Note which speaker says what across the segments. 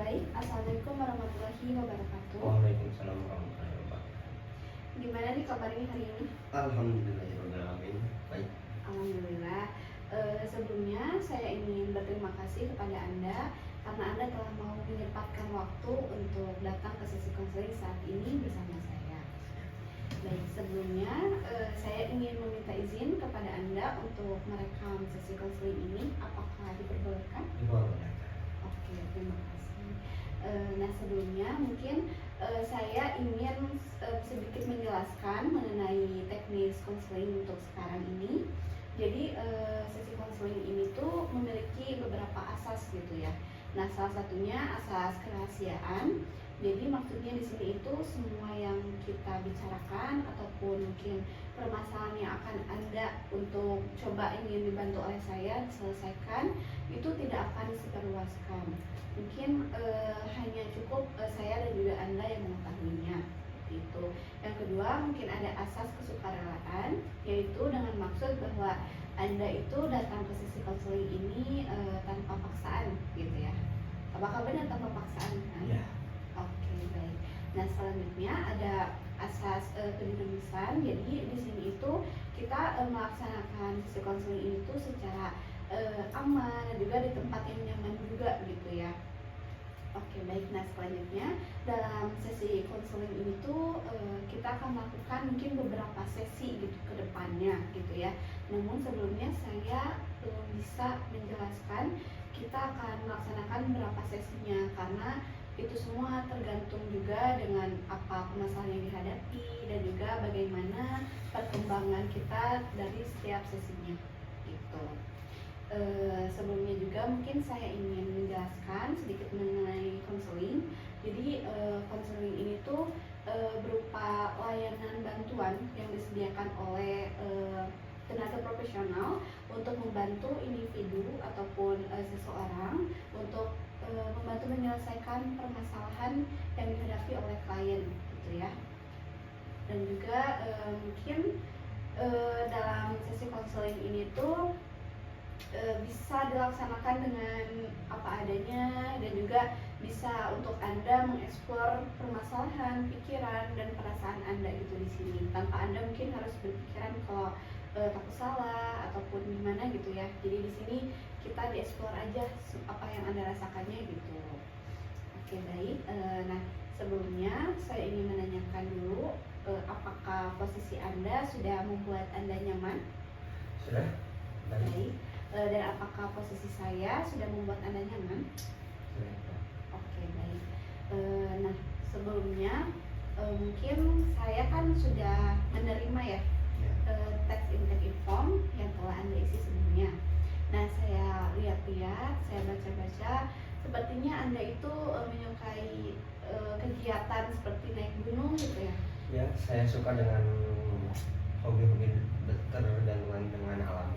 Speaker 1: Baik, Assalamualaikum warahmatullahi wabarakatuh.
Speaker 2: Waalaikumsalam warahmatullahi wabarakatuh.
Speaker 1: Gimana nih kabarnya hari ini?
Speaker 2: Alhamdulillahirobbilalamin. Baik.
Speaker 1: Alhamdulillah. Sebelumnya saya ingin berterima kasih kepada Anda karena Anda telah mau menyempatkan waktu untuk datang ke sesi konseling saat ini bersama saya. Baik, sebelumnya saya ingin meminta izin kepada Anda untuk merekam sesi konseling ini. Apakah diperbolehkan?
Speaker 2: Diperbolehkan.
Speaker 1: Oke, terima kasih. Nah, sebelumnya mungkin saya ingin sedikit menjelaskan mengenai teknis konseling untuk sekarang ini. Jadi sesi konseling ini tuh memiliki beberapa asas gitu ya. Nah, salah satunya asas kerahasiaan. Jadi maksudnya di sini itu semua yang kita bicarakan ataupun mungkin permasalahan yang akan Anda untuk coba ingin dibantu oleh saya diselesaikan itu tidak akan disebarluaskan. Mungkin hanya cukup saya dan juga Anda yang mengetahuinya. Itu. Yang kedua, mungkin ada asas kesukarelaan, yaitu dengan maksud bahwa Anda itu datang ke sesi konseling ini tanpa paksaan gitu ya. Apakah benar tanpa paksaan?
Speaker 2: Iya.
Speaker 1: Oke, baik. Nah, selanjutnya ada asas kedinamisan. Jadi di sini itu kita melaksanakan sesi konseling ini tuh secara aman dan juga di tempat yang nyaman juga gitu ya. Oke, baik. Nah, selanjutnya dalam sesi konseling ini tuh kita akan melakukan mungkin beberapa sesi gitu ke depannya gitu ya. Namun sebelumnya saya belum bisa menjelaskan kita akan melaksanakan berapa sesinya karena itu semua tergantung juga dengan apa permasalahan yang dihadapi dan juga bagaimana perkembangan kita dari setiap sesinya gitu. Sebelumnya juga mungkin saya ingin menjelaskan sedikit mengenai konseling. Jadi konseling ini tuh berupa layanan bantuan yang disediakan oleh tenaga profesional untuk membantu individu ataupun seseorang untuk membantu menyelesaikan permasalahan yang dihadapi oleh klien gitu ya. Dan juga mungkin dalam sesi konseling ini tuh bisa dilaksanakan dengan apa adanya dan juga bisa untuk Anda mengeksplor permasalahan, pikiran dan perasaan Anda gitu di sini tanpa Anda mungkin harus berpikiran kalau takut salah ataupun gimana gitu ya. Jadi di sini kita dieksplor aja apa yang Anda rasakannya gitu. Oke, baik. Nah, sebelumnya saya ingin menanyakan dulu apakah posisi Anda sudah membuat Anda nyaman?
Speaker 2: Sudah?
Speaker 1: Baik. Dan apakah posisi saya sudah membuat Anda nyaman?
Speaker 2: Sudah.
Speaker 1: Oke, baik. Nah, sebelumnya mungkin saya kan sudah menerima ya teks intake form yang telah Anda isi sebelumnya. Nah, saya lihat-lihat, saya baca-baca, sepertinya Anda itu menyukai kegiatan seperti naik gunung gitu ya?
Speaker 2: Ya, saya suka dengan hobi-hobi tergantungan dengan alam.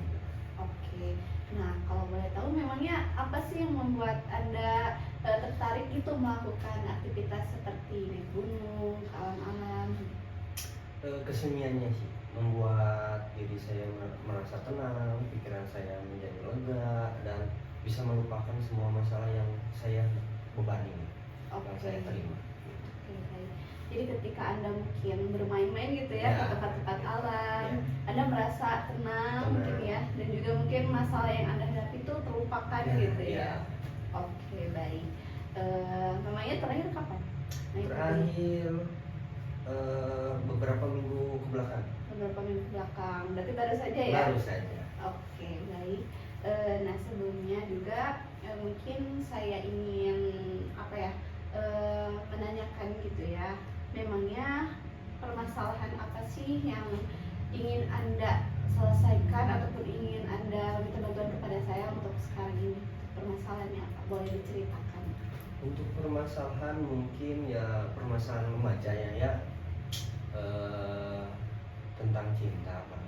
Speaker 1: Oke. Nah, kalau boleh tahu memangnya apa sih yang membuat Anda tertarik itu melakukan aktivitas seperti naik gunung, ke alam-alam?
Speaker 2: Keseniannya sih membuat diri saya merasa tenang, pikiran saya menjadi lega dan bisa melupakan semua masalah yang saya bebani, yang saya terima.
Speaker 1: Oke, baik. Jadi ketika Anda mungkin bermain-main gitu ya ke tempat-tempat alam, Anda merasa tenang mungkin ya, dan juga mungkin masalah yang Anda hadapi itu terlupakan gitu ya. Oke, baik. Memangnya terakhir kapan?
Speaker 2: Terakhir beberapa minggu ke belakang.
Speaker 1: Beberapa minggu ke belakang, berarti baru saja ya?
Speaker 2: Baru saja.
Speaker 1: Oke, baik. Nah, sebelumnya juga mungkin saya ingin menanyakan gitu ya. Memangnya permasalahan apa sih yang ingin Anda selesaikan ataupun ingin Anda minta bantuan kepada saya untuk sekarang ini? Permasalahannya apa? Boleh diceritakan?
Speaker 2: Untuk permasalahan mungkin ya permasalahan remaja ya tentang cinta Pak.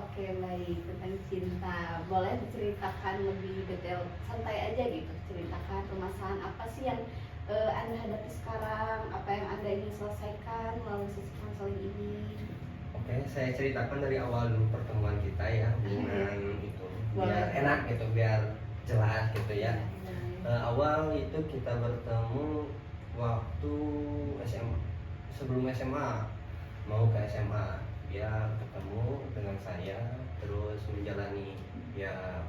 Speaker 1: Oke, baik, tentang cinta. Boleh diceritakan lebih detail, santai aja gitu. Ceritakan permasalahan apa sih yang Anda hadapi sekarang, apa yang Anda ingin selesaikan melalui sesi konseling ini.
Speaker 2: Oke, saya ceritakan dari awal dulu pertemuan kita ya, hubungan itu biar enak gitu, biar jelas gitu ya. Awal itu kita bertemu waktu SMA, sebelum SMA mau ke SMA dia ketemu dengan saya, terus menjalani ya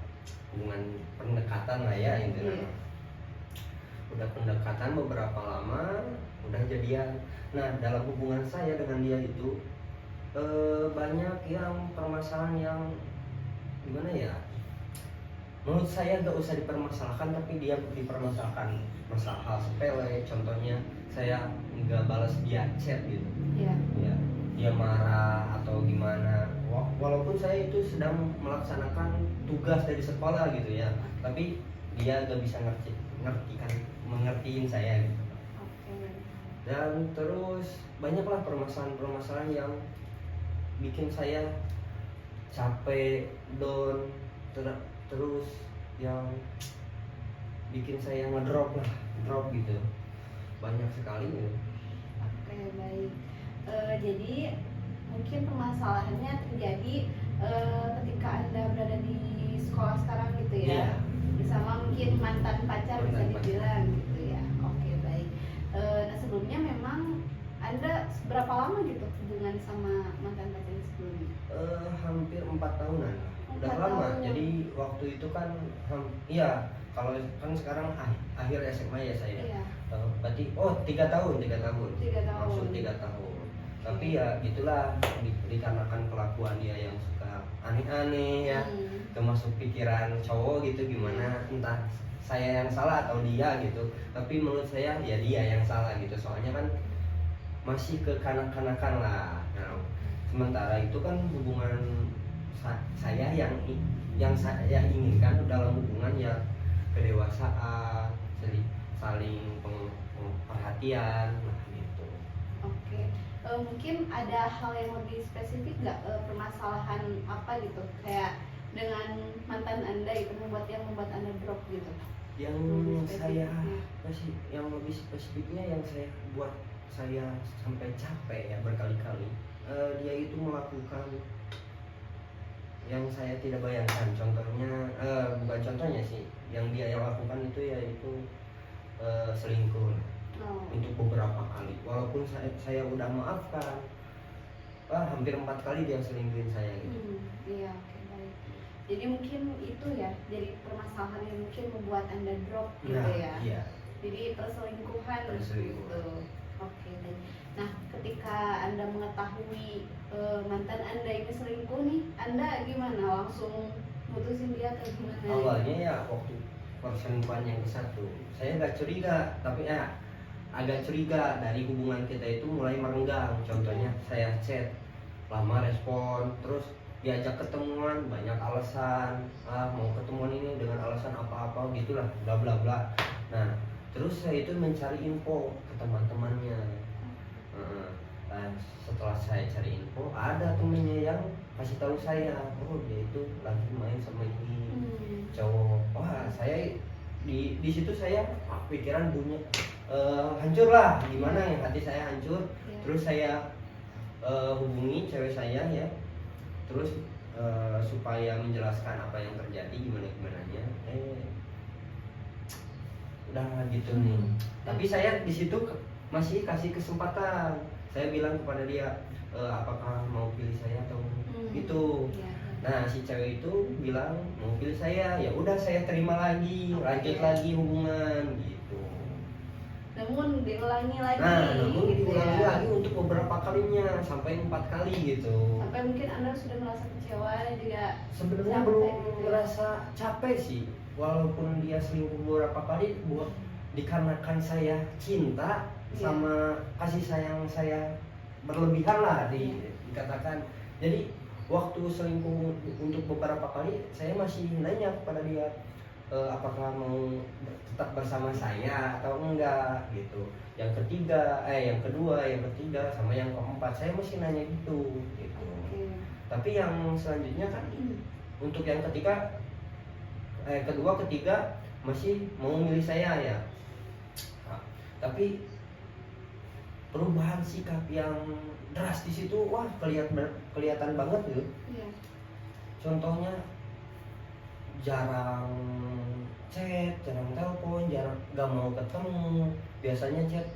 Speaker 2: hubungan pendekatan lah ya intinya. Udah pendekatan beberapa lama, udah jadian. Nah dalam hubungan saya dengan dia itu banyak yang permasalahan yang gimana ya, menurut saya gak usah dipermasalahkan tapi dia dipermasalahkan. Masalah hal sepele, contohnya saya nggak balas dia chat gitu ya, dia marah atau gimana, walaupun saya itu sedang melaksanakan tugas dari sekolah gitu ya, tapi dia gak bisa mengertiin saya gitu. Dan terus banyaklah permasalahan yang bikin saya capek, down, terus yang bikin saya ngedrop gitu, banyak sekali ya.
Speaker 1: Oke, baik. Jadi mungkin permasalahannya terjadi ketika Anda berada di sekolah sekarang gitu ya. Bersama mungkin mantan pacar bisa dibilang gitu ya. Oke, baik. Nah sebelumnya memang Anda berapa lama gitu hubungan sama mantan pacar sebelumnya?
Speaker 2: Hampir 4 tahunan. Udah lama. Jadi waktu itu kan iya, kalau kan sekarang akhir SMA ya saya. Berarti 3 tahun. Maksud 3 tahun. Tapi ya gitulah, dikarenakan kelakuan dia yang suka aneh-aneh ya. Termasuk pikiran cowok gitu gimana, entah saya yang salah atau dia gitu. Tapi menurut saya ya dia yang salah gitu. Soalnya kan masih kekanak-kanakan lah. Nah, sementara itu kan hubungan saya yang saya inginkan dalam hubungan ya kedewasaan, saling perhatian, nah gitu.
Speaker 1: Oke, mungkin ada hal yang lebih spesifik nggak, permasalahan apa gitu kayak dengan mantan Anda itu yang membuat Anda drop gitu?
Speaker 2: Yang saya yang lebih spesifiknya yang saya buat saya sampai capek ya berkali-kali, dia itu melakukan yang saya tidak bayangkan. Contohnya bukan contohnya sih, yang dia lakukan itu yaitu selingkuh untuk beberapa kali. Walaupun saya udah maafkan, hampir 4 kali dia selingkuhin saya gitu.
Speaker 1: Iya, oke, baik. Jadi mungkin itu ya, jadi permasalahan yang mungkin membuat Anda drop gitu ya.
Speaker 2: Iya.
Speaker 1: Jadi perselingkuhan gitu. Oke, baik. Nah, ketika Anda mengetahui mantan Anda ini selingkuh nih, Anda gimana? Langsung mutusin dia atau gimana?
Speaker 2: Awalnya ya waktu perselingkuhan yang ke-1, saya nggak curiga, tapi agak curiga dari hubungan kita itu mulai merenggang. Contohnya saya chat, lama respon, terus diajak ketemuan banyak alasan, mau ketemuan ini dengan alasan apa-apa gitulah, bla bla bla. Nah, terus saya itu mencari info ke teman-temannya. Setelah saya cari info, ada temennya yang kasih tahu saya, dia itu lagi main sama ini cowok. Wah, saya di situ saya pikiran bunyi hancur lah, gimana ya, hati saya hancur. Terus saya hubungi cewek saya ya, terus supaya menjelaskan apa yang terjadi, gimana nya, udah gitu nih. Tapi saya di situ masih kasih kesempatan. Saya bilang kepada dia, apakah mau pilih saya atau gitu. Nah, si cewek itu bilang mau pilih saya, ya udah saya terima lagi, lanjut lagi hubungan gitu.
Speaker 1: Namun diulangi lagi.
Speaker 2: Diulangi lagi untuk beberapa kalinya, sampai 4 kali gitu.
Speaker 1: Sampai mungkin Anda sudah merasa kecewa dan juga
Speaker 2: sebenarnya belum merasa capek sih, walaupun dia selingkuh beberapa kali, dikarenakan saya cinta sama kasih sayang saya berlebihan lah dikatakan. Jadi waktu selingkuh untuk beberapa kali, saya masih nanya kepada dia, apakah mau tetap bersama saya atau enggak gitu. Yang kedua, yang ketiga, sama yang keempat, saya masih nanya gitu. Tapi yang selanjutnya kan untuk yang kedua, ketiga masih mau milih saya ya. Tapi perubahan sikap yang drastis itu kelihatan banget gitu. Contohnya jarang chat, jarang telepon, jarang gak mau ketemu. Biasanya chat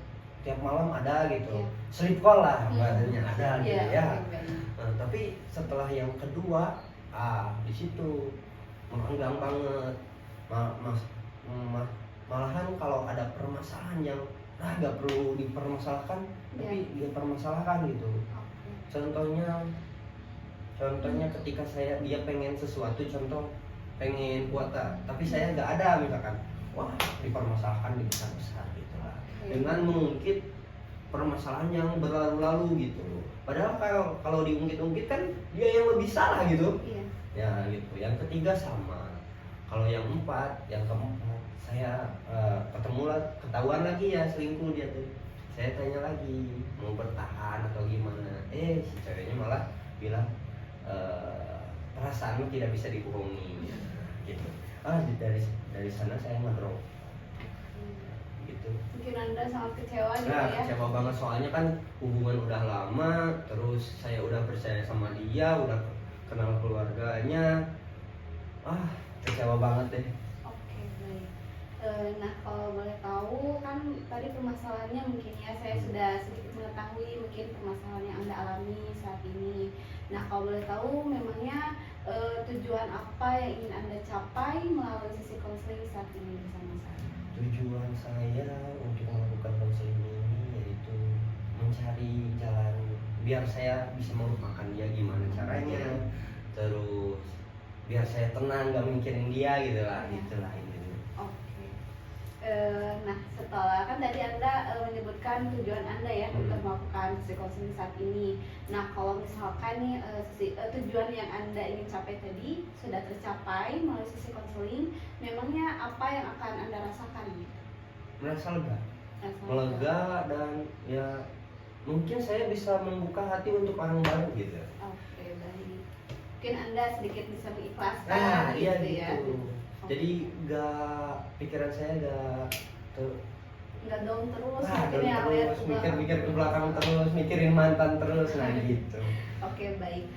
Speaker 2: tiap malam ada gitu,
Speaker 1: Iya.
Speaker 2: sleep call lah bahasanya ada gitu
Speaker 1: Iya,
Speaker 2: ya.
Speaker 1: oke, baik.
Speaker 2: Nah, tapi setelah yang kedua, di situ mengenggang banget. Malahan kalau ada permasalahan yang gak perlu dipermasalahkan, tapi dia permasalahkan gitu.
Speaker 1: Oke.
Speaker 2: Contohnya ketika dia pengen sesuatu, contoh pengen kuota, tapi saya nggak ada misalkan, wah dipermasalahkan dibesar-besar gitu lah, dengan mengungkit permasalahan yang berlalu-lalu gitu. Padahal kalau diungkit-ungkit kan dia yang lebih salah gitu.
Speaker 1: Iya.
Speaker 2: Ya gitu. Yang ketiga sama. Kalau yang keempat saya ketahuan lagi ya selingkuh dia tuh. Saya tanya lagi mau bertahan atau gimana. Si ceweknya malah bilang perasaanmu tidak bisa dibohongi gitu. Dari sana saya ngedrop gitu.
Speaker 1: Mungkin Anda sangat kecewa gitu
Speaker 2: Nah,
Speaker 1: ya.
Speaker 2: kecewa banget soalnya kan hubungan udah lama, terus saya udah percaya sama dia, udah kenal keluarganya. Kecewa banget deh.
Speaker 1: Oke, baik. Nah, kalau boleh tahu kan tadi permasalahannya mungkin ya saya sudah sedikit mengetahui mungkin permasalahan yang Anda alami saat ini. Nah, kalau boleh tahu memangnya tujuan apa yang ingin Anda capai melalui sesi konseling saat ini bersama saya?
Speaker 2: Tujuan saya untuk melakukan konseling ini yaitu mencari jalan biar saya bisa melupakan dia gimana caranya, terus biar saya tenang gak mikirin dia gitu lah, gitulah intinya.
Speaker 1: Oke. Nah, setelah kan tadi Anda menyebutkan tujuan Anda ya untuk melakukan sesi konseling saat ini. Nah, kalau misalkan nih tujuan yang Anda ingin capai tadi sudah tercapai melalui sesi konseling, memangnya apa yang akan Anda rasakan?
Speaker 2: Merasa lega dan ya mungkin saya bisa membuka hati untuk orang baru gitu.
Speaker 1: Oke, baik. Mungkin Anda sedikit bisa mengikhlaskan
Speaker 2: Iya
Speaker 1: gitu
Speaker 2: gitu.
Speaker 1: Ya.
Speaker 2: Jadi pikiran saya
Speaker 1: nggak down terus,
Speaker 2: terus mikir ke belakang terus, mikirin mantan terus, nah gitu.
Speaker 1: Oke, baik.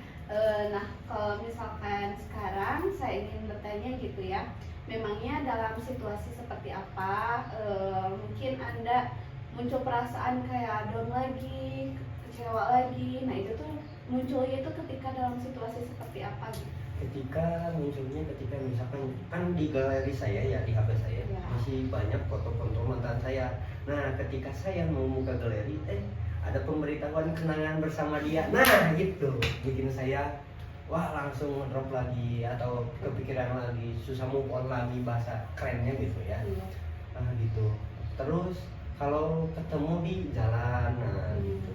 Speaker 1: Nah, kalau misalkan sekarang saya ingin bertanya gitu ya, memangnya dalam situasi seperti apa mungkin Anda muncul perasaan kayak down lagi, kecewa lagi. Nah, itu tuh munculnya itu ketika dalam situasi seperti apa gitu?
Speaker 2: Ketika misalkan kan di galeri saya ya, di HP saya masih banyak foto-foto mantan saya. Nah, ketika saya mau buka galeri, ada pemberitahuan kenangan bersama dia. Nah, gitu bikin saya langsung drop lagi atau kepikiran lagi, susah move on lagi, bahasa kerennya gitu ya. Gitu. Terus kalau ketemu di jalan, nah gitu.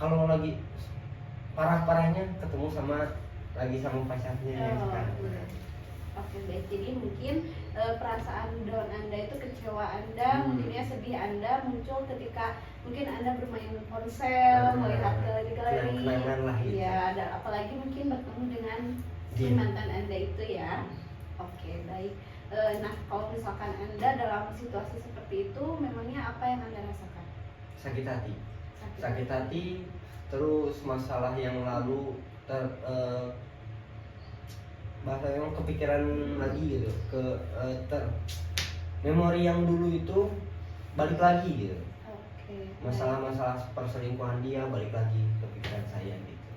Speaker 2: Kalau lagi parah-parahnya ketemu sama pacarnya sekarang.
Speaker 1: Oke, baik. Jadi mungkin perasaan down Anda itu, kecewa Anda, mungkinnya sedih Anda muncul ketika mungkin Anda bermain ponsel, melihat galeri-galeri. Ya, apalagi mungkin bertemu dengan si mantan Anda itu ya. Oke, baik. Nah, kalau misalkan Anda dalam situasi seperti itu, memangnya apa yang Anda rasakan?
Speaker 2: Sakit hati, terus masalah yang lalu bahasa yang kepikiran lagi gitu, memori yang dulu itu balik lagi gitu. Masalah-masalah perselingkuhan dia balik lagi ke pikiran saya gitu.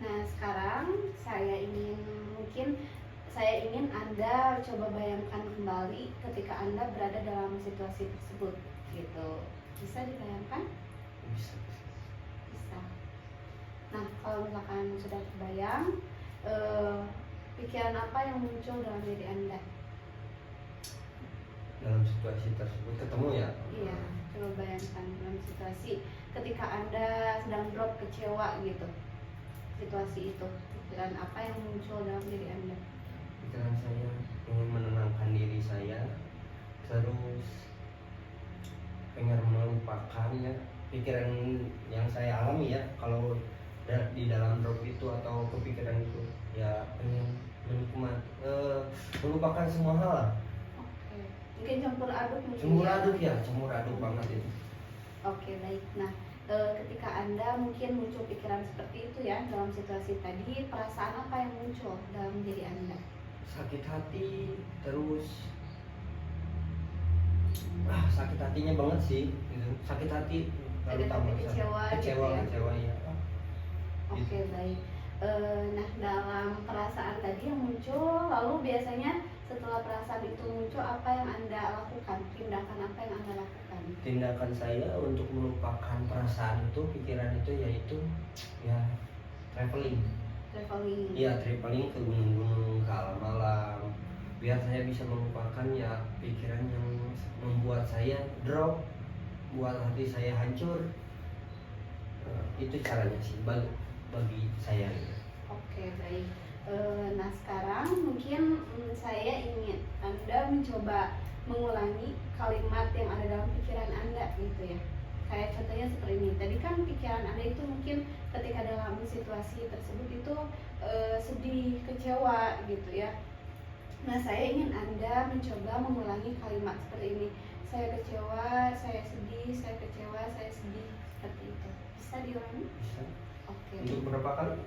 Speaker 1: Nah, sekarang saya ingin Anda coba bayangkan kembali ketika Anda berada dalam situasi tersebut gitu. Bisa dibayangkan?
Speaker 2: Bisa.
Speaker 1: Nah, kalau misalkan sudah terbayang, pikiran apa yang muncul dalam diri Anda?
Speaker 2: Dalam situasi tersebut ketemu ya?
Speaker 1: Iya, coba bayangkan dalam situasi ketika Anda sedang drop, kecewa gitu. Situasi itu, pikiran apa yang muncul dalam diri Anda?
Speaker 2: Pikiran saya ingin menenangkan diri saya, terus pengen melupakan ya pikiran yang saya alami ya. Kalau di dalam drop itu atau kepikiran itu ya pengen melupakan semua hal lah.
Speaker 1: Mungkin campur aduk
Speaker 2: banget itu.
Speaker 1: Baik. Nah, ketika Anda mungkin muncul pikiran seperti itu ya dalam situasi tadi, perasaan apa yang muncul dalam diri Anda?
Speaker 2: sakit hati, terus sakit hatinya banget sih gitu. Sakit hati
Speaker 1: Sakit hati, kecewa gitu ya.
Speaker 2: kecewa ya.
Speaker 1: Oke, baik. Nah, dalam perasaan tadi yang muncul, lalu biasanya setelah perasaan itu muncul, apa yang Anda lakukan? Tindakan apa yang Anda lakukan?
Speaker 2: Tindakan saya untuk melupakan perasaan itu, pikiran itu, yaitu ya traveling.
Speaker 1: Traveling.
Speaker 2: Iya, traveling ke gunung-gunung, ke alam-alam, biar saya bisa melupakan ya pikiran yang membuat saya drop, buat hati saya hancur. Itu caranya sih bagi saya gitu.
Speaker 1: Oke, baik. Nah, sekarang mungkin saya ingin Anda mencoba mengulangi kalimat yang ada dalam pikiran Anda gitu ya. Kayak contohnya seperti ini. Tadi kan pikiran Anda itu mungkin ketika dalam situasi tersebut itu sedih, kecewa gitu ya. Nah, saya ingin Anda mencoba mengulangi kalimat seperti ini. Saya kecewa, saya sedih, saya kecewa, saya sedih, seperti itu. Bisa diulangi?
Speaker 2: Bisa.
Speaker 1: Oke.
Speaker 2: Untuk berapa kali?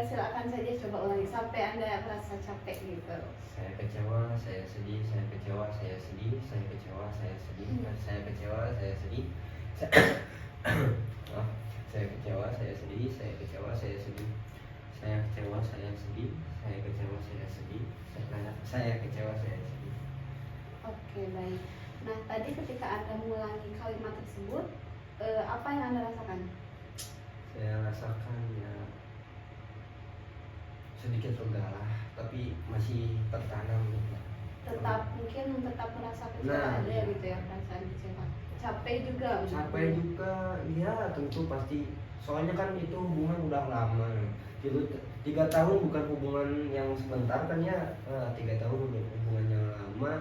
Speaker 1: Silakan saja coba ulangi sampai Anda merasa capek gitu.
Speaker 2: Saya kecewa, saya sedih, saya kecewa, saya sedih, saya kecewa, saya sedih, saya kecewa, saya sedih. Saya kecewa, saya sedih, saya kecewa, saya sedih. Saya kecewa, saya sedih, saya kecewa, saya sedih. Saya kecewa, saya sedih.
Speaker 1: Oke, baik. Nah, tadi ketika Anda mengulangi kalimat tersebut, apa yang Anda rasakan?
Speaker 2: Saya rasakan ya sedikit lega lah, tapi masih tertanam gitu.
Speaker 1: Mungkin tetap merasa kecewa,
Speaker 2: Nah,
Speaker 1: ada gitu ya perasaan kecewa. Capek juga.
Speaker 2: Capek juga, ya tentu pasti. Soalnya kan itu hubungan udah lama. Gitu, 3 tahun bukan hubungan yang sebentar kan ya. 3 tahun udah hubungan yang lama.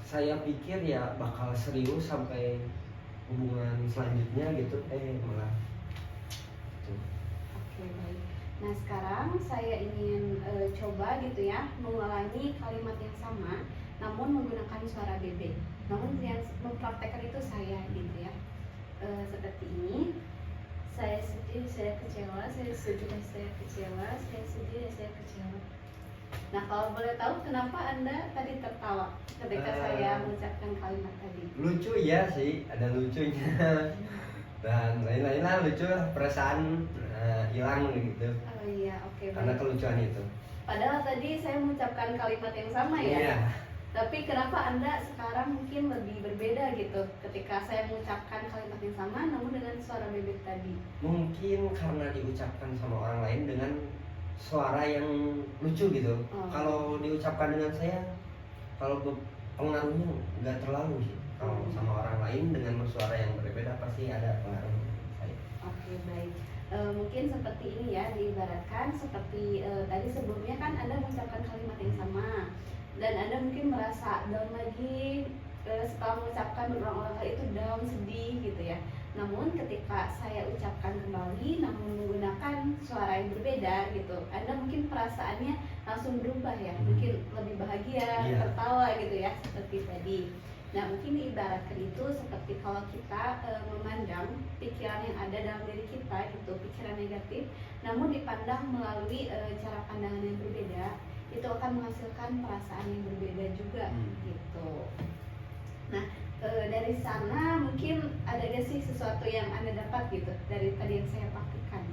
Speaker 2: Saya pikir ya bakal serius sampai hubungan selanjutnya gitu, malah gitu.
Speaker 1: Oke, baik. Nah, sekarang saya ingin coba gitu ya mengulangi kalimat yang sama namun menggunakan suara bebek. Namun yang mempraktekkan itu saya gitu ya. Seperti ini. Saya sedih, saya kecewa, saya sedih, saya kecewa, saya sedih, saya kecewa. Nah, kalau boleh tahu kenapa Anda tadi tertawa ketika saya mengucapkan kalimat tadi?
Speaker 2: Lucu ya sih, ada lucunya. Dan lain-lain lah, lucu perasaan hilang gitu.
Speaker 1: Oh iya, oke.
Speaker 2: Karena kelucuan itu.
Speaker 1: Padahal tadi saya mengucapkan kalimat yang sama ya.
Speaker 2: Iya.
Speaker 1: Tapi kenapa Anda sekarang mungkin lebih berbeda gitu ketika saya mengucapkan kalimat yang sama namun dengan suara bebek tadi?
Speaker 2: Mungkin karena diucapkan sama orang lain dengan suara yang lucu gitu. Kalau diucapkan dengan saya, kalau pengaruhnya nggak terlalu sih. Kalau sama orang lain dengan suara yang berbeda pasti ada pengaruh saya.
Speaker 1: Oke, baik. Mungkin seperti ini ya, diibaratkan seperti tadi sebelumnya kan Anda mengucapkan kalimat yang sama dan Anda mungkin merasa down lagi setelah mengucapkan berulang-ulang kali itu down, sedih gitu ya. Namun ketika saya ucapkan kembali namun menggunakan suara yang berbeda gitu, Anda mungkin perasaannya langsung berubah ya, mungkin lebih bahagia, tertawa gitu ya, seperti tadi. Nah, mungkin diibaratkan itu seperti kalau kita memandang pikiran yang ada dalam diri kita gitu, pikiran negatif, namun dipandang melalui cara pandangan yang berbeda, itu akan menghasilkan perasaan yang berbeda juga gitu. Nah, dari sana mungkin ada gak sih sesuatu yang Anda dapat gitu dari tadi yang saya praktikkan?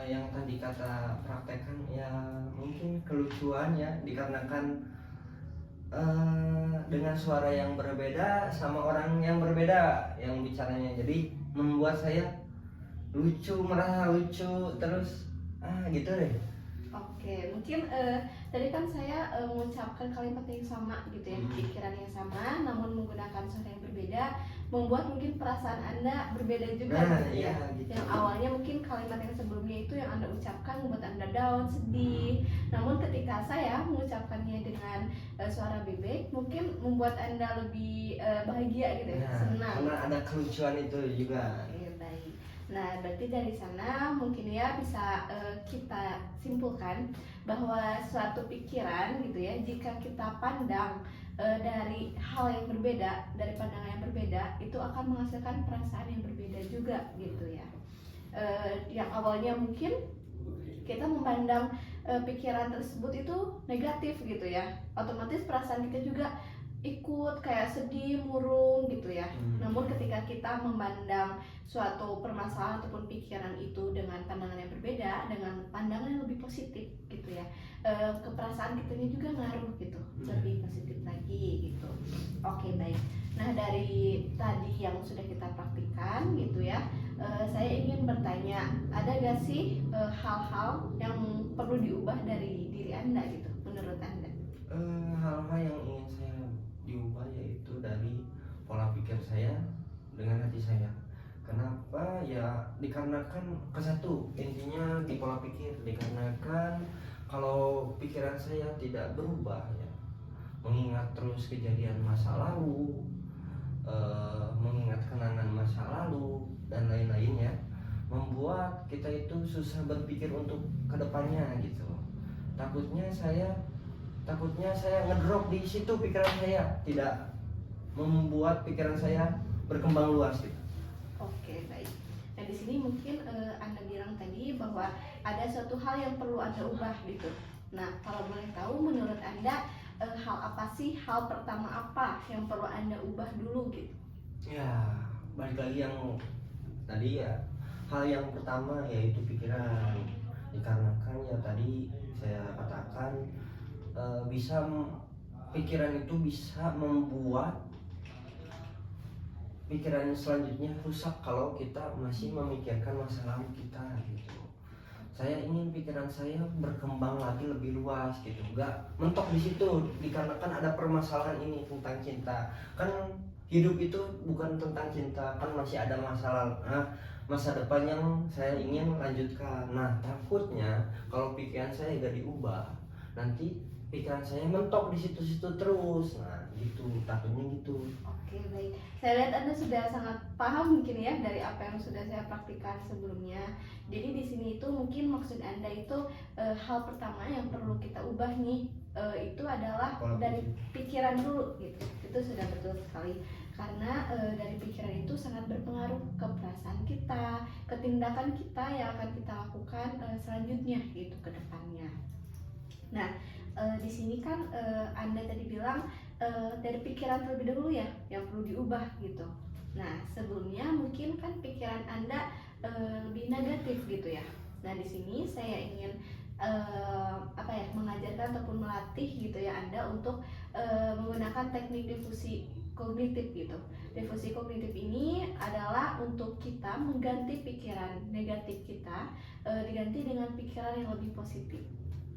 Speaker 2: Yang tadi kata praktekkan ya mungkin kelucuan ya, dikarenakan dengan suara yang berbeda sama orang yang berbeda yang bicaranya, jadi membuat saya lucu, merasa lucu terus gitu deh.
Speaker 1: Oke, mungkin tadi kan saya mengucapkan kalimat yang sama gitu ya, pikiran yang sama namun menggunakan suara yang berbeda, membuat mungkin perasaan Anda berbeda juga gitu ya. Gitu. Yang awalnya mungkin kalimat yang sebelumnya itu yang Anda ucapkan membuat Anda down, sedih. Namun ketika saya mengucapkannya dengan suara bebek, mungkin membuat Anda lebih bahagia gitu ya, senang.
Speaker 2: Karena ada kelucuan itu juga.
Speaker 1: Oke, baik. Nah, berarti dari sana mungkin ya bisa kita simpulkan bahwa suatu pikiran gitu ya, jika kita pandang dari hal yang berbeda, dari pandangan yang berbeda, itu akan menghasilkan perasaan yang berbeda juga gitu ya. Yang awalnya mungkin kita memandang pikiran tersebut itu negatif gitu ya, otomatis perasaan kita juga ikut kayak sedih, murung gitu ya. Namun ketika kita memandang suatu permasalahan ataupun pikiran itu dengan pandangan yang berbeda, dengan pandangan yang lebih positif gitu ya, keperasaan kitanya juga ngaruh gitu, lebih positif lagi gitu. Oke, baik. Nah, dari tadi yang sudah kita praktikkan gitu ya, saya ingin bertanya, ada gak sih hal-hal yang perlu diubah dari diri Anda gitu, menurut Anda?
Speaker 2: Hal-hal yang ingin saya diubah yaitu dari pola pikir saya dengan hati saya. Kenapa? Ya dikarenakan kesatu, intinya di pola pikir, dikarenakan kalau pikiran saya tidak berubah ya, mengingat terus kejadian masa lalu, mengingat kenangan masa lalu dan lain-lainnya, membuat kita itu susah berpikir untuk kedepannya gitu. Takutnya saya ngedrop di situ, pikiran saya tidak membuat pikiran saya berkembang luas gitu.
Speaker 1: Oke, baik. Nah, di sini mungkin Anda bilang tadi bahwa ada suatu hal yang perlu Anda ubah gitu. Nah, kalau boleh tahu menurut Anda hal apa sih, hal pertama apa yang perlu Anda ubah dulu gitu?
Speaker 2: Ya, balik lagi yang tadi ya, hal yang pertama yaitu pikiran. Dikarenakan ya tadi saya katakan pikiran itu bisa membuat pikiran selanjutnya rusak kalau kita masih memikirkan masa lalu kita gitu. Saya ingin pikiran saya berkembang lagi lebih luas gitu, nggak mentok di situ dikarenakan ada permasalahan ini tentang cinta. Kan hidup itu bukan tentang cinta, kan masih ada masa depan yang saya ingin lanjutkan. Nah, takutnya kalau pikiran saya gak diubah, nanti pikiran saya mentok di situ-situ terus. Nah, gitu, takutnya gitu.
Speaker 1: Oke, baik. Saya lihat Anda sudah sangat paham mungkin ya dari apa yang sudah saya praktikkan sebelumnya. Jadi di sini itu mungkin maksud Anda itu hal pertama yang perlu kita ubah nih itu adalah dari pikiran dulu gitu. Itu sudah betul sekali. Karena dari pikiran itu sangat berpengaruh ke perasaan kita, ke tindakan kita yang akan kita lakukan selanjutnya gitu ke depannya. Nah, di sini kan Anda tadi bilang dari pikiran terlebih dahulu ya yang perlu diubah gitu. Nah, sebelumnya mungkin kan pikiran Anda lebih negatif gitu ya. Nah, di sini saya ingin mengajarkan ataupun melatih gitu ya Anda untuk menggunakan teknik difusi kognitif gitu. Difusi kognitif ini adalah untuk kita mengganti pikiran negatif kita diganti dengan pikiran yang lebih positif.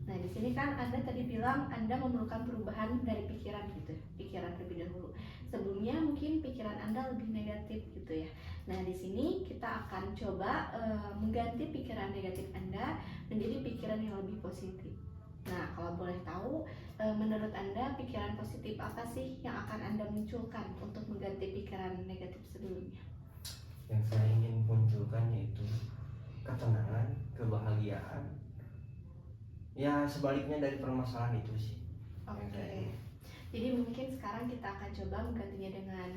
Speaker 1: Nah, di sini kan Anda tadi bilang Anda memerlukan perubahan dari pikiran gitu, pikiran terlebih dahulu. Sebelumnya mungkin pikiran Anda lebih negatif gitu ya. Nah, di sini kita akan coba mengganti pikiran negatif Anda menjadi pikiran yang lebih positif. Nah, kalau boleh tahu, menurut Anda pikiran positif apa sih yang akan Anda munculkan untuk mengganti pikiran negatif sebelumnya?
Speaker 2: Yang saya ingin munculkan yaitu ketenangan, kebahagiaan. Ya, sebaliknya dari permasalahan itu sih.
Speaker 1: Oke. Jadi mungkin sekarang kita akan coba menggantinya dengan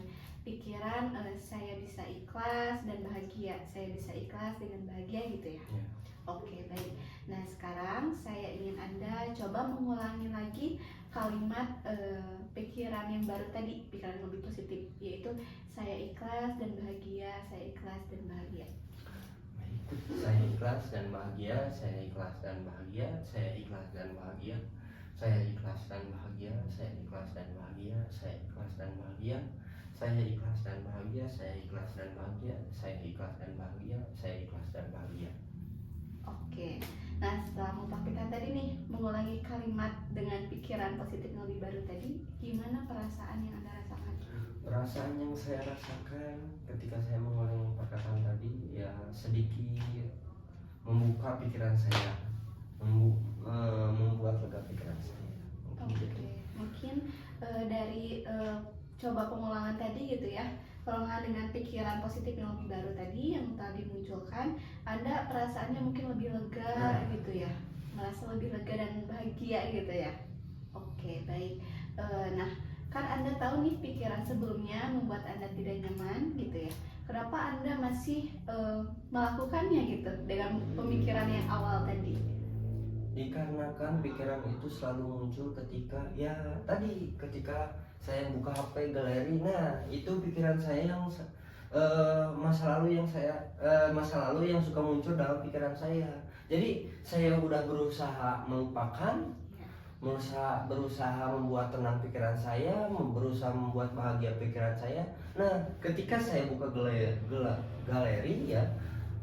Speaker 1: pikiran saya bisa ikhlas dan bahagia. Saya bisa ikhlas dengan bahagia gitu ya. Oke, baik. Nah, sekarang saya ingin Anda coba mengulangi lagi kalimat pikiran yang baru tadi, pikiran yang lebih positif, yaitu saya ikhlas dan bahagia, saya ikhlas dan bahagia.
Speaker 2: Saya ikhlas dan bahagia, saya ikhlas dan bahagia, saya ikhlas dan bahagia, saya ikhlas dan bahagia, saya ikhlas dan bahagia, saya ikhlas dan bahagia, saya ikhlas dan bahagia, saya ikhlas dan bahagia, saya ikhlas dan bahagia, saya ikhlas dan bahagia.
Speaker 1: Oke. Nah, setelah mempraktikkan tadi nih, mengulangi kalimat dengan pikiran positif yang lebih baru tadi, gimana perasaan yang Anda rasakan?
Speaker 2: Perasaan yang saya rasakan ketika saya mengulangi perkataan tadi ya sedikit membuka pikiran saya, membuat lega pikiran saya.
Speaker 1: Mungkin dari coba pengulangan tadi gitu ya, pengulangan dengan pikiran positif yang lebih baru tadi yang tadi munculkan, Anda perasaannya mungkin lebih lega gitu ya, merasa lebih lega dan bahagia gitu ya. Oke, baik. Nah, kan Anda tahu nih pikiran sebelumnya membuat Anda tidak nyaman gitu ya. Kenapa Anda masih melakukannya gitu dengan pemikiran yang awal tadi?
Speaker 2: Dikarenakan pikiran itu selalu muncul ketika ya tadi ketika saya buka HP galeri. Nah itu pikiran saya yang masa lalu yang suka muncul dalam pikiran saya. Jadi saya udah berusaha melupakan, berusaha membuat tenang pikiran saya, berusaha membuat bahagia pikiran saya. Nah ketika saya buka galeri ya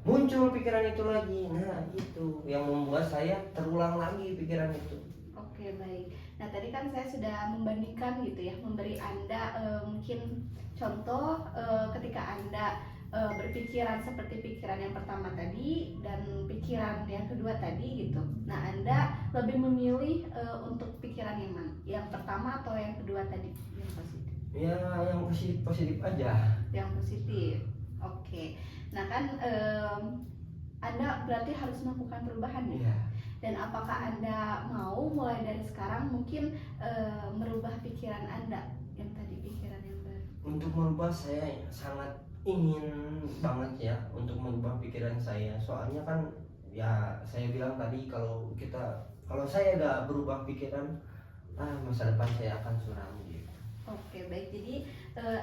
Speaker 2: muncul pikiran itu lagi. Nah itu yang membuat saya terulang lagi pikiran itu.
Speaker 1: Oke, baik. Nah tadi kan saya sudah membandingkan gitu ya, memberi Anda mungkin contoh ketika Anda berpikiran seperti pikiran yang pertama tadi dan pikiran yang kedua tadi gitu. Nah Anda lebih memilih untuk pikiran yang mana? Yang pertama atau yang kedua tadi? Yang positif.
Speaker 2: Ya yang positif aja.
Speaker 1: Yang positif. Oke. Nah kan Anda berarti harus melakukan perubahan ya.
Speaker 2: Iya.
Speaker 1: Dan apakah Anda mau mulai dari sekarang mungkin merubah pikiran Anda yang tadi pikiran yang baru?
Speaker 2: Untuk merubah saya sangat ingin banget ya untuk merubah pikiran saya. Soalnya kan ya saya bilang tadi kalau saya gak berubah pikiran, masa depan saya akan suram gitu.
Speaker 1: Oke, baik. Jadi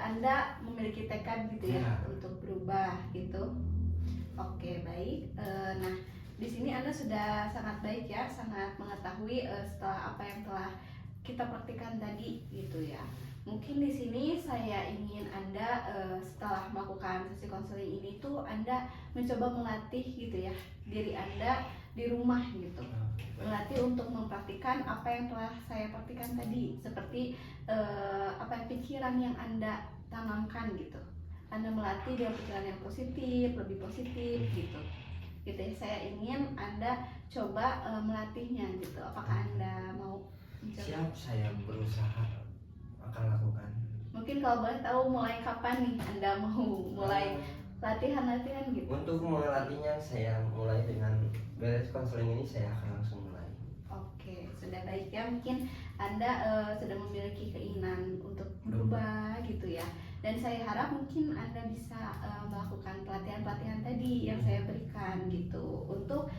Speaker 1: Anda memiliki tekad gitu ya,
Speaker 2: Ya.
Speaker 1: untuk berubah gitu. Oke, baik. Nah, di sini Anda sudah sangat baik ya, sangat mengetahui setelah apa yang telah kita praktikkan tadi gitu ya. Mungkin di sini saya ingin Anda setelah melakukan sesi konseling ini tuh Anda mencoba melatih gitu ya diri Anda di rumah gitu. Melatih untuk mempraktikkan apa yang telah saya praktikkan tadi, seperti pikiran yang Anda tanamkan gitu. Anda melatih dengan pikiran yang positif, lebih positif gitu. Gitu ya, saya ingin Anda coba melatihnya gitu. Apakah Anda mau mencoba?
Speaker 2: Siap, saya berusaha akan lakukan.
Speaker 1: Mungkin kalau boleh tahu mulai kapan nih Anda mau mulai latihan-latihan gitu?
Speaker 2: Untuk melatihnya saya mulai dengan beres konseling ini, saya akan langsung mulai.
Speaker 1: Oke, sudah baik ya. Mungkin Anda sudah memiliki keinginan untuk berubah gitu ya. Dan saya harap mungkin Anda bisa melakukan pelatihan-pelatihan tadi yang saya berikan gitu. Untuk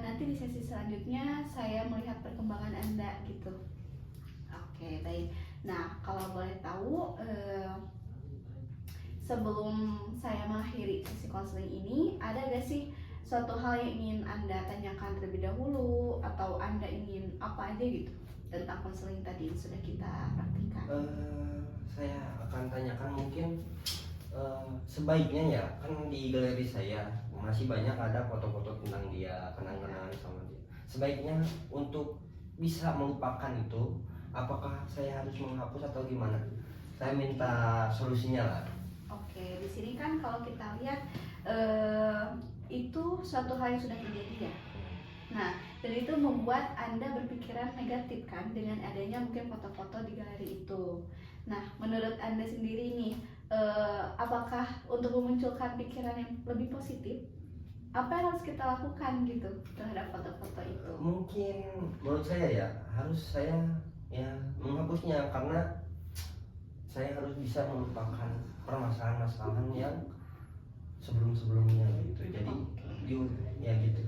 Speaker 1: nanti di sesi selanjutnya saya melihat perkembangan Anda gitu. Oke, baik. Nah, kalau boleh tahu sebelum saya mengakhiri sesi konseling ini, ada gak sih suatu hal yang ingin Anda tanyakan terlebih dahulu, atau Anda ingin apa aja gitu tentang konseling tadi yang sudah kita praktikkan?
Speaker 2: Saya akan tanyakan mungkin sebaiknya ya, kan di galeri saya masih banyak ada foto-foto tentang dia, kenang-kenangan sama dia. Sebaiknya untuk bisa melupakan itu, apakah saya harus menghapus atau gimana? Saya minta solusinya lah.
Speaker 1: Oke, di sini kan kalau kita lihat itu suatu hal yang sudah terjadi ya. Nah, dan itu membuat Anda berpikiran negatif kan dengan adanya mungkin foto-foto di galeri itu. Nah, menurut Anda sendiri nih, apakah untuk memunculkan pikiran yang lebih positif, apa yang harus kita lakukan gitu terhadap foto-foto itu?
Speaker 2: Mungkin menurut saya ya harus saya ya menghapusnya, karena saya harus bisa melupakan permasalahan-masalahan yang sebelum-sebelumnya gitu. Jadi ya gitu.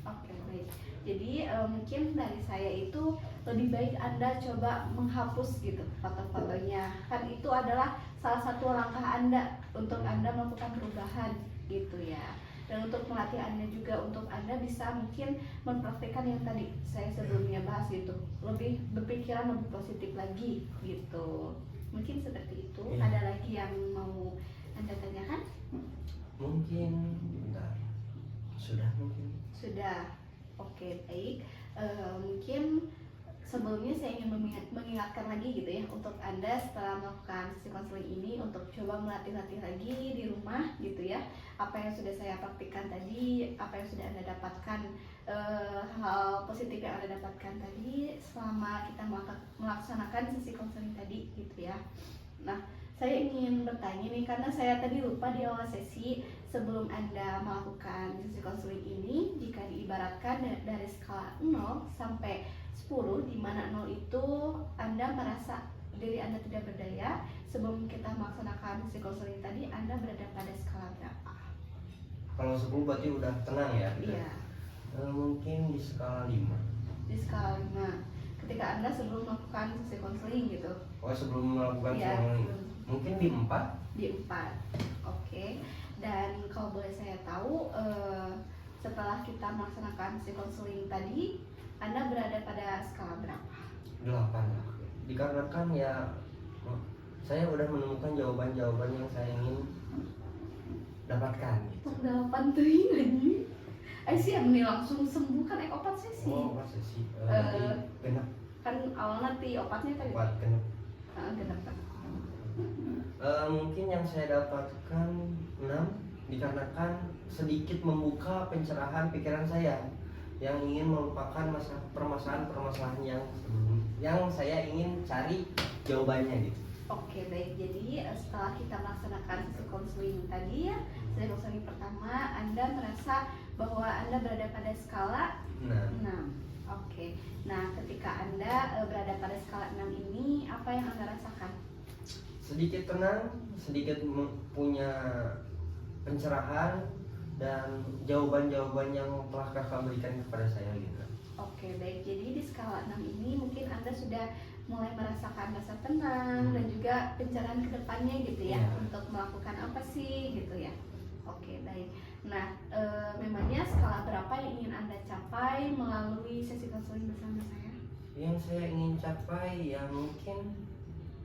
Speaker 1: Oke, baik. Jadi mungkin dari saya itu lebih baik Anda coba menghapus gitu foto-fotonya. Kan itu adalah salah satu langkah Anda untuk Anda melakukan perubahan gitu ya. Dan untuk melatih Anda juga, untuk Anda bisa mungkin mempraktikkan yang tadi saya sebelumnya bahas gitu. Lebih berpikiran lebih positif lagi gitu. Mungkin seperti itu.
Speaker 2: Ya.
Speaker 1: Ada lagi yang mau Anda tanyakan?
Speaker 2: Mungkin bentar. Sudah mungkin.
Speaker 1: Sudah. Oke, baik. Mungkin sebelumnya saya ingin mengingatkan lagi gitu ya, untuk Anda setelah melakukan sesi konseling ini untuk coba melatih-latih lagi di rumah gitu ya. Apa yang sudah saya praktikkan tadi, apa yang sudah Anda dapatkan, hal positif yang Anda dapatkan tadi selama kita melaksanakan sesi konseling tadi gitu ya. Nah, saya ingin bertanya nih, karena saya tadi lupa di awal sesi, sebelum Anda melakukan sesi konseling ini, jika diibaratkan dari skala 0 sampai 10, di mana 0 itu Anda merasa diri Anda tidak berdaya, sebelum kita melaksanakan sesi konseling tadi, Anda berada pada skala berapa?
Speaker 2: Kalau 10 berarti udah tenang ya?
Speaker 1: Iya.
Speaker 2: Mungkin di skala 5.
Speaker 1: Di skala 5. Ketika Anda sebelum melakukan sesi konseling gitu.
Speaker 2: Oh, sebelum melakukan
Speaker 1: Iya,
Speaker 2: konseling. Mungkin di 4.
Speaker 1: Di 4. Oke. Dan kalau boleh saya tahu, setelah kita melaksanakan sesi konseling tadi, Anda berada pada skala berapa?
Speaker 2: 8 lah. Dikarenakan ya saya udah menemukan jawaban-jawaban yang saya ingin dapatkan gitu.
Speaker 1: 8 tuh ini. Sih yang ini langsung sembuh kan opat sesi.
Speaker 2: Oh, opat sesi. Genep.
Speaker 1: Kan awalnya nanti opatnya tadi.
Speaker 2: Opat genep.
Speaker 1: Genep.
Speaker 2: Mungkin yang saya dapatkan 6 dikarenakan sedikit membuka pencerahan pikiran saya yang ingin melupakan permasalahan-permasalahan yang saya ingin cari jawabannya gitu.
Speaker 1: Oke, baik. Jadi setelah kita melaksanakan sesi konseling tadi ya, sesi konseling pertama, Anda merasa bahwa Anda berada pada skala 6. Oke. Nah, ketika Anda berada pada skala 6 ini, apa yang Anda rasakan?
Speaker 2: Sedikit tenang, sedikit punya pencerahan dan jawaban-jawaban yang telah kakak berikan kepada saya gitu.
Speaker 1: Oke, baik. Jadi di skala 6 ini mungkin Anda sudah mulai merasakan rasa tenang dan juga pencerahan ke depannya gitu ya, untuk melakukan apa sih gitu ya. Oke, baik. Nah, memangnya skala berapa yang ingin Anda capai melalui sesi konseling bersama saya?
Speaker 2: Yang saya ingin capai ya mungkin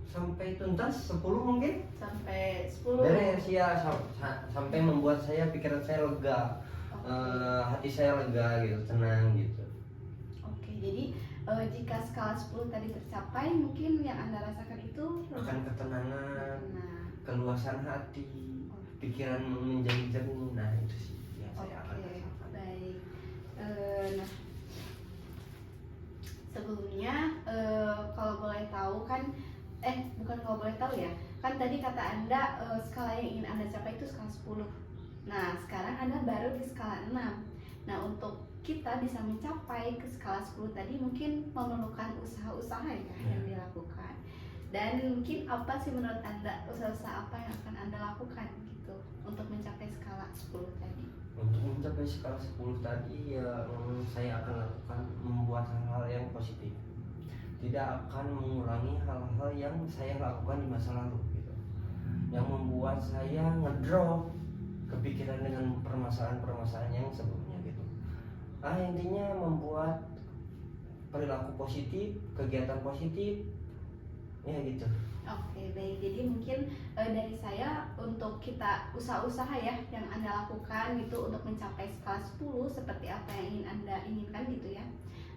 Speaker 2: sampai tuntas 10 mungkin.
Speaker 1: Sampai 10.
Speaker 2: Beres ya, sampai membuat saya pikiran saya lega, hati saya lega gitu, tenang gitu.
Speaker 1: Oke, jadi jika skala 10 tadi tercapai, mungkin yang Anda rasakan itu
Speaker 2: akan ketenangan, keluasan hati, pikiran menjadi jernih. Nah, itu sih yang saya akan rasakan.
Speaker 1: Baik. Nah, sebelumnya kalau boleh tahu kan, bukan kalau boleh tahu ya, kan tadi kata Anda skala yang ingin Anda capai itu skala 10. Nah, sekarang Anda baru di skala 6. Nah, untuk kita bisa mencapai ke skala 10 tadi mungkin memerlukan usaha-usaha ya yang dilakukan. Dan mungkin apa sih menurut Anda usaha-usaha apa yang akan Anda lakukan gitu untuk mencapai skala 10 tadi?
Speaker 2: Untuk mencapai skala 10 tadi ya saya akan lakukan membuat hal-hal yang positif. Tidak akan mengulangi hal-hal yang saya lakukan di masa lalu gitu. Yang membuat saya ngedrop kepikiran dengan permasalahan-permasalahan yang sebelumnya gitu. Intinya membuat perilaku positif, kegiatan positif, ya gitu.
Speaker 1: Oke, baik. Jadi mungkin dari saya untuk kita usaha-usaha ya yang Anda lakukan gitu untuk mencapai skala 10 seperti apa yang ingin Anda inginkan gitu ya.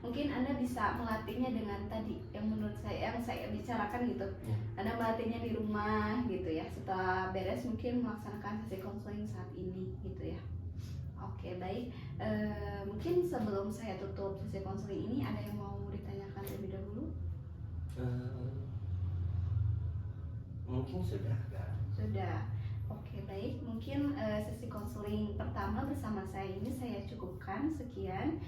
Speaker 1: Mungkin Anda bisa melatihnya dengan tadi yang menurut saya, yang saya bicarakan gitu. Anda melatihnya di rumah gitu ya. Setelah beres mungkin melaksanakan sesi konseling saat ini gitu ya. Oke, baik. Mungkin sebelum saya tutup sesi konseling ini ada yang mau ditanyakan terlebih dahulu?
Speaker 2: Mungkin sudah kan?
Speaker 1: Sudah. Oke, baik. Mungkin sesi konseling pertama bersama saya ini saya cukupkan sekian.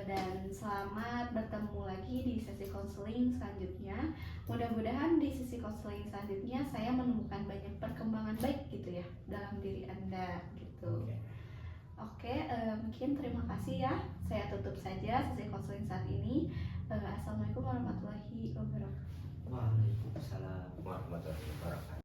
Speaker 1: Dan selamat bertemu lagi di sesi konseling selanjutnya. Mudah-mudahan di sesi konseling selanjutnya saya menemukan banyak perkembangan baik gitu ya dalam diri Anda gitu. Oke, mungkin terima kasih ya. Saya tutup saja sesi konseling saat ini. Assalamualaikum warahmatullahi wabarakatuh.
Speaker 2: Waalaikumsalam warahmatullahi wabarakatuh.